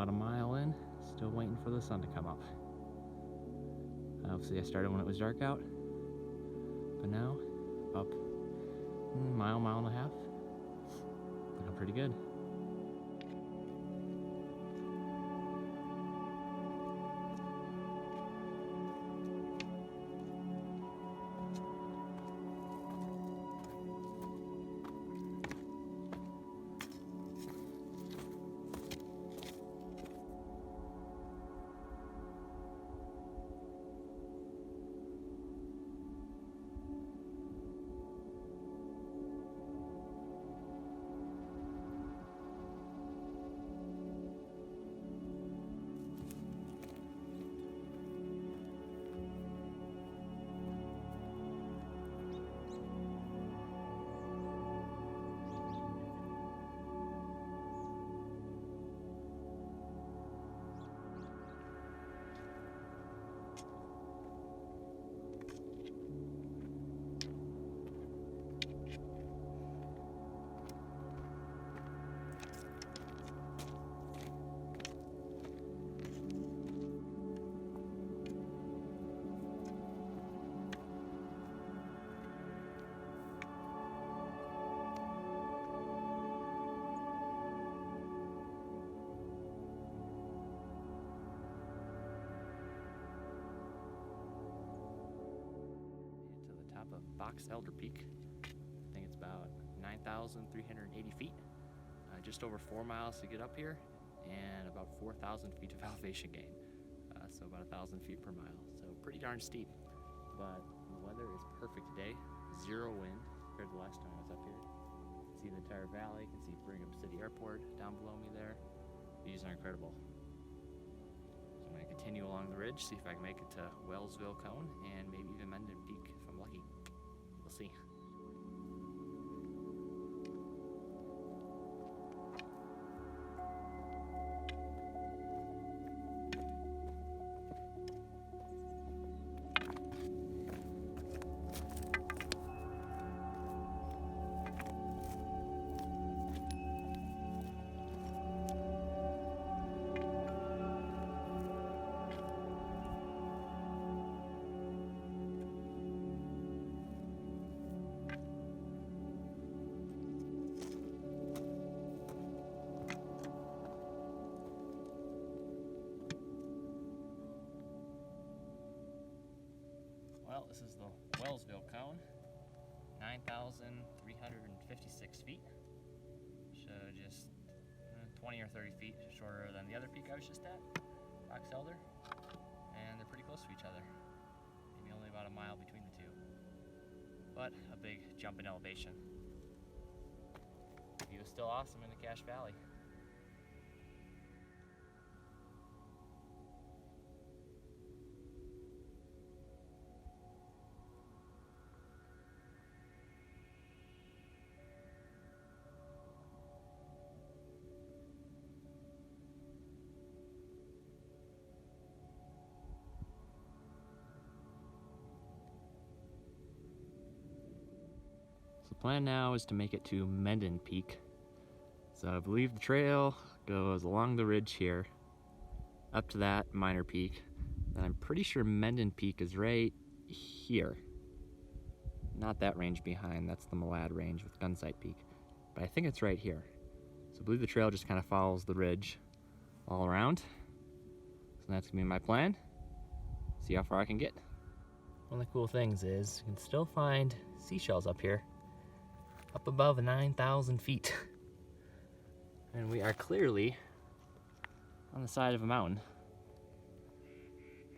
about a mile in, still waiting for the sun to come up. Obviously I started when it was dark out, but now up mile and a half, looking pretty good. Box Elder Peak. I think it's about 9,380 feet. Just over 4 miles to get up here, and about 4,000 feet of elevation gain. So about 1,000 feet per mile. So pretty darn steep. But the weather is perfect today. 0 wind compared to the last time I was up here. You can see the entire valley. You can see Brigham City Airport down below me there. Views are incredible. So I'm going to continue along the ridge, see if I can make it to Wellsville Cone, and maybe even Menden Peak if I'm lucky. We'll see. Well, this is the Wellsville Cone, 9,356 feet, so just 20 or 30 feet shorter than the other peak I was just at, Box Elder, and they're pretty close to each other, maybe only about a mile between the two, but a big jump in elevation. The view is still awesome in the Cache Valley. The plan now is to make it to Menden Peak. So I believe the trail goes along the ridge here, up to that minor peak. And I'm pretty sure Menden Peak is right here. Not that range behind, that's the Malad range with Gunsight Peak. But I think it's right here. So I believe the trail just kind of follows the ridge all around. So that's gonna be my plan. See how far I can get. One of the cool things is you can still find seashells up here, up above 9,000 feet. And we are clearly on the side of a mountain.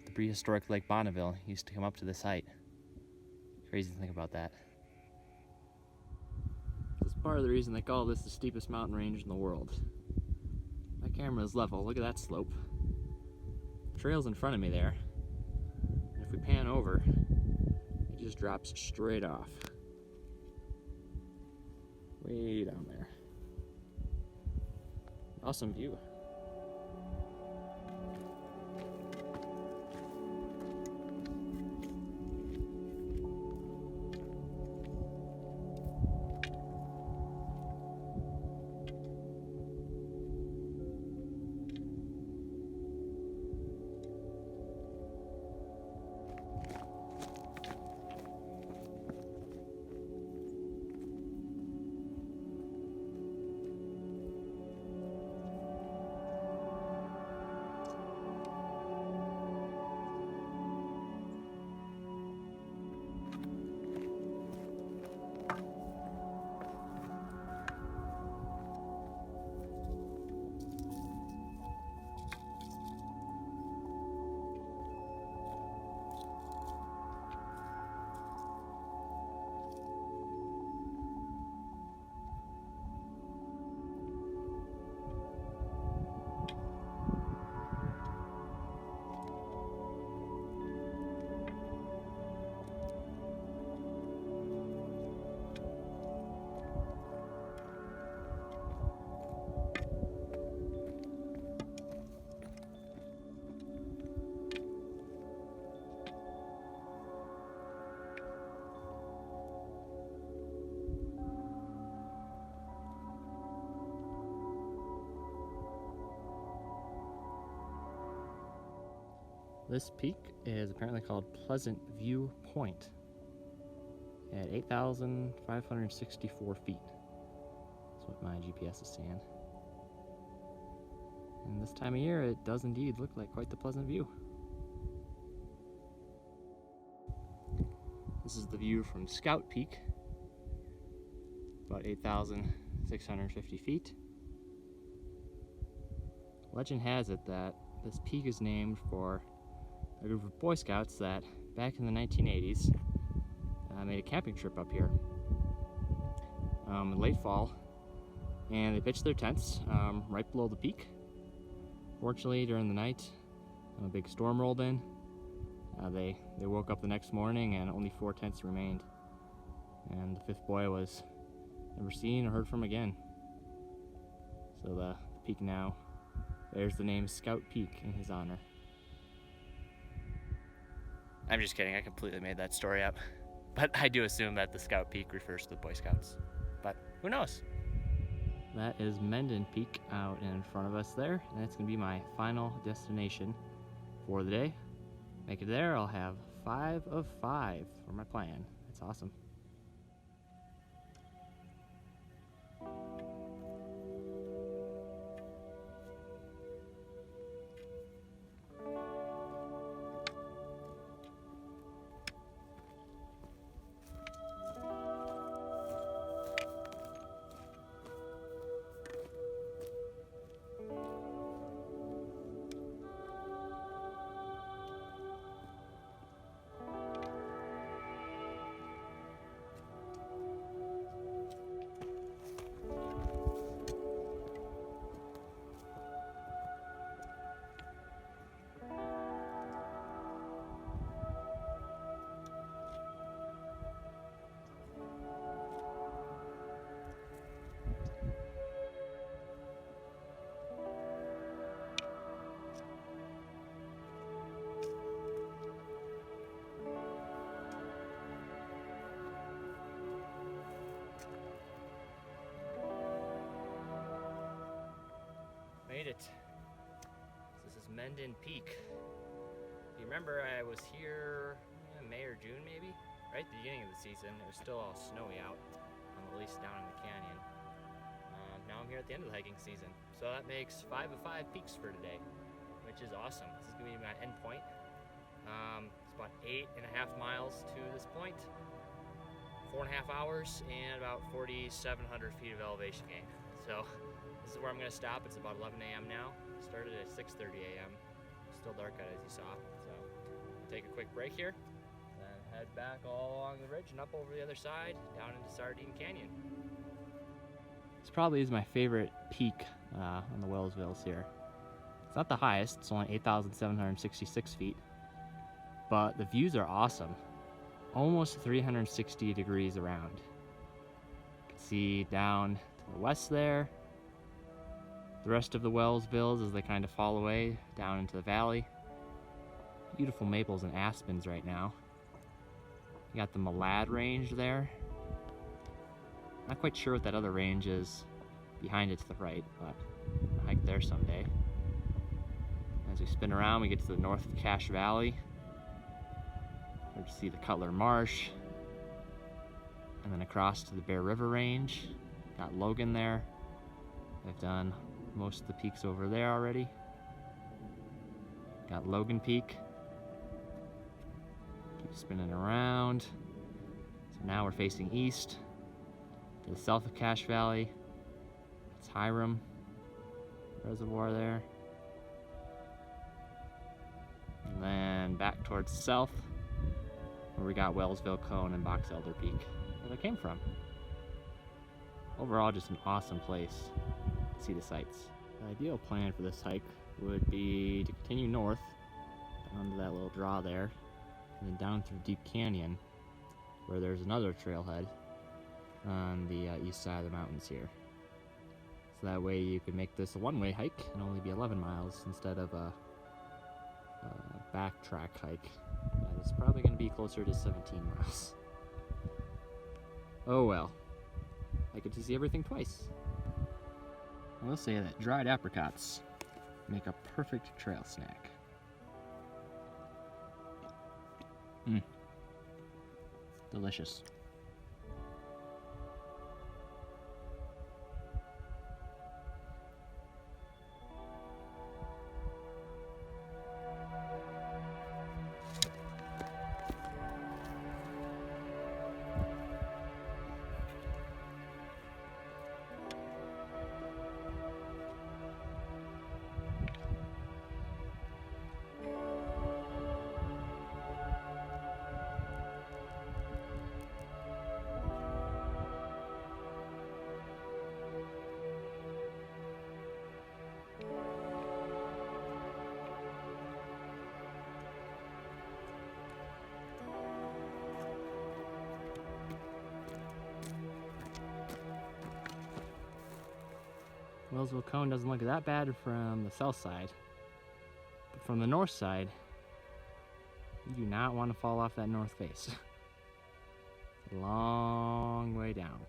The prehistoric Lake Bonneville used to come up to this height. Crazy to think about that. This is part of the reason they call this the steepest mountain range in the world. My camera is level, look at that slope. The trail's in front of me there. And if we pan over, it just drops straight off. Way down there. Awesome view. This peak is apparently called Pleasant View Point at 8,564 feet. That's what my GPS is saying. And this time of year, it does indeed look like quite the pleasant view. This is the view from Scout Peak, about 8,650 feet. Legend has it that this peak is named for a group of Boy Scouts that, back in the 1980s, made a camping trip up here in late fall, and they pitched their tents right below the peak. Fortunately, during the night, a big storm rolled in. They woke up the next morning and only 4 tents remained, and the 5th boy was never seen or heard from again. So the peak now bears the name Scout Peak in his honor. I'm just kidding, I completely made that story up. But I do assume that the Scout Peak refers to the Boy Scouts. But who knows? That is Menden Peak out in front of us there, and that's going to be my final destination for the day. Make it there, I'll have 5 of 5 for my plan. That's awesome. Made it. This is Menden Peak. If you remember, I was here May or June maybe, right at the beginning of the season. It was still all snowy out, at least down in the canyon. Now I'm here at the end of the hiking season. So that makes 5 of 5 peaks for today, which is awesome. This is gonna be my end point. It's about 8.5 miles to this point, 4.5 hours, and about 4,700 feet of elevation gain. So this is where I'm going to stop. It's about 11 a.m. now. Started at 6:30 a.m. Still dark out as you saw. So take a quick break here, then head back all along the ridge and up over the other side, down into Sardine Canyon. This probably is my favorite peak on the Wellsvilles here. It's not the highest. It's only 8,766 feet. But the views are awesome. Almost 360 degrees around. You can see down to the west there, the rest of the Wellsvilles as they kind of fall away down into the valley. Beautiful maples and aspens right now. You got the Malad range there. Not quite sure what that other range is behind it to the right, but I'll hike there someday. As we spin around, we get to the north of Cache Valley. Where you see the Cutler Marsh. And then across to the Bear River range. Got Logan there. I've done most of the peaks over there already. Got Logan Peak. Keep spinning around. So now we're facing east to the south of Cache Valley. It's Hiram Reservoir there. And then back towards the south, where we got Wellsville Cone and Box Elder Peak, where I came from. Overall, just an awesome place to see the sights. The ideal plan for this hike would be to continue north down to that little draw there, and then down through Deep Canyon, where there's another trailhead on the east side of the mountains here. So that way you could make this a one-way hike and only be 11 miles instead of a backtrack hike. That is probably going to be closer to 17 miles. Oh well. I get to see everything twice. I will say that dried apricots make a perfect trail snack. Delicious. Wellsville Cone doesn't look that bad from the south side, but from the north side, you do not want to fall off that north face. It's a long way down.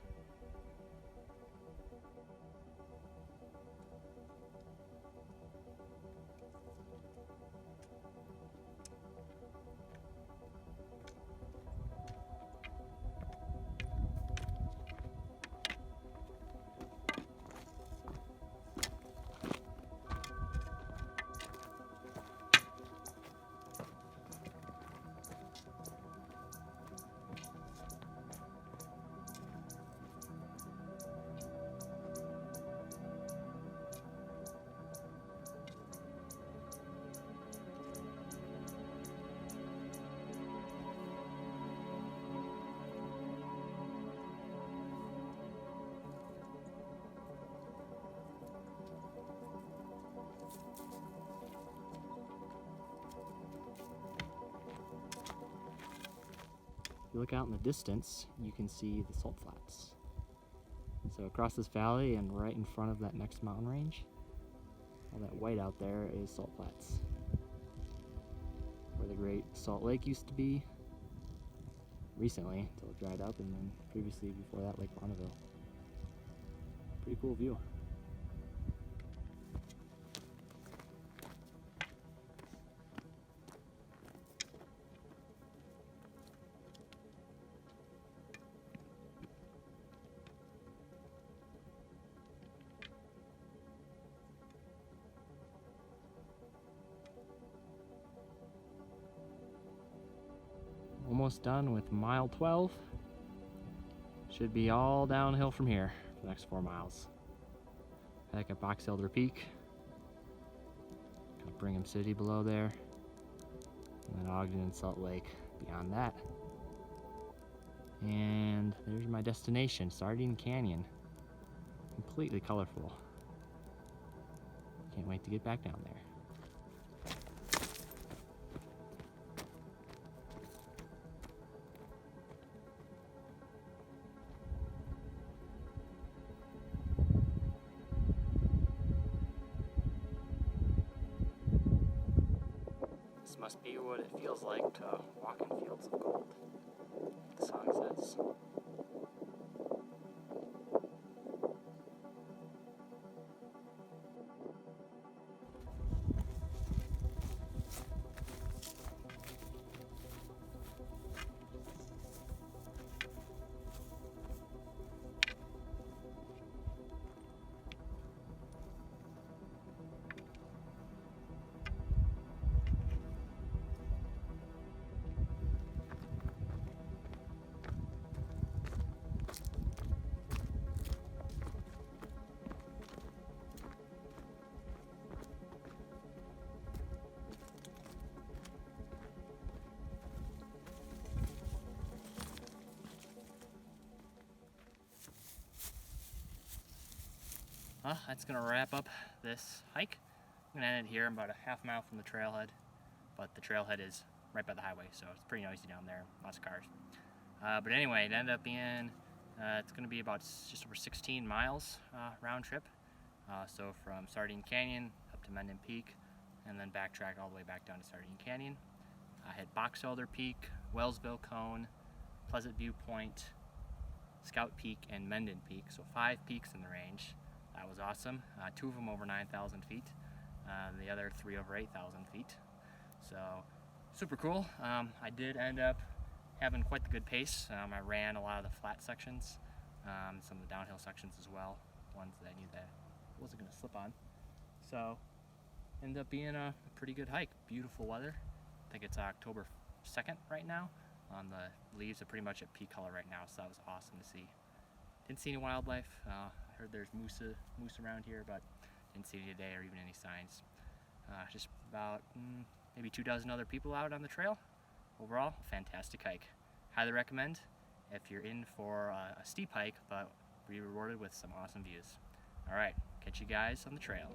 If you look out in the distance, you can see the salt flats. So across this valley and right in front of that next mountain range, all that white out there is salt flats. Where the Great Salt Lake used to be recently, until it dried up, and then previously before that, Lake Bonneville. Pretty cool view. Almost done with mile 12. Should be all downhill from here for the next 4 miles. Back at Box Elder Peak. Gonna Brigham City below there. And then Ogden and Salt Lake beyond that. And there's my destination, Sardine Canyon. Completely colorful. Can't wait to get back down there. This must be what it feels like to walk in fields of gold, the song says. Well, that's gonna wrap up this hike. I'm gonna end it here. I'm about a half mile from the trailhead, but the trailhead is right by the highway, so it's pretty noisy down there, lots of cars. But anyway, it ended up being, it's gonna be about just over 16 miles round trip. So from Sardine Canyon up to Menden Peak, and then backtrack all the way back down to Sardine Canyon. I hit Box Elder Peak, Wellsville Cone, Pleasant View Point, Scout Peak, and Menden Peak, so 5 peaks in the range. That was awesome. 2 of them over 9,000 feet, the other 3 over 8,000 feet. So super cool. I did end up having quite the good pace. I ran a lot of the flat sections, some of the downhill sections as well, ones that I knew that I wasn't going to slip on. So ended up being a pretty good hike. Beautiful weather. I think it's October 2nd right now. The leaves are pretty much at peak color right now, so that was awesome to see. Didn't see any wildlife. I heard there's moose around here, but didn't see any today or even any signs. Just about maybe 24 other people out on the trail. Overall, fantastic hike. Highly recommend if you're in for a steep hike, but be rewarded with some awesome views. All right, catch you guys on the trail.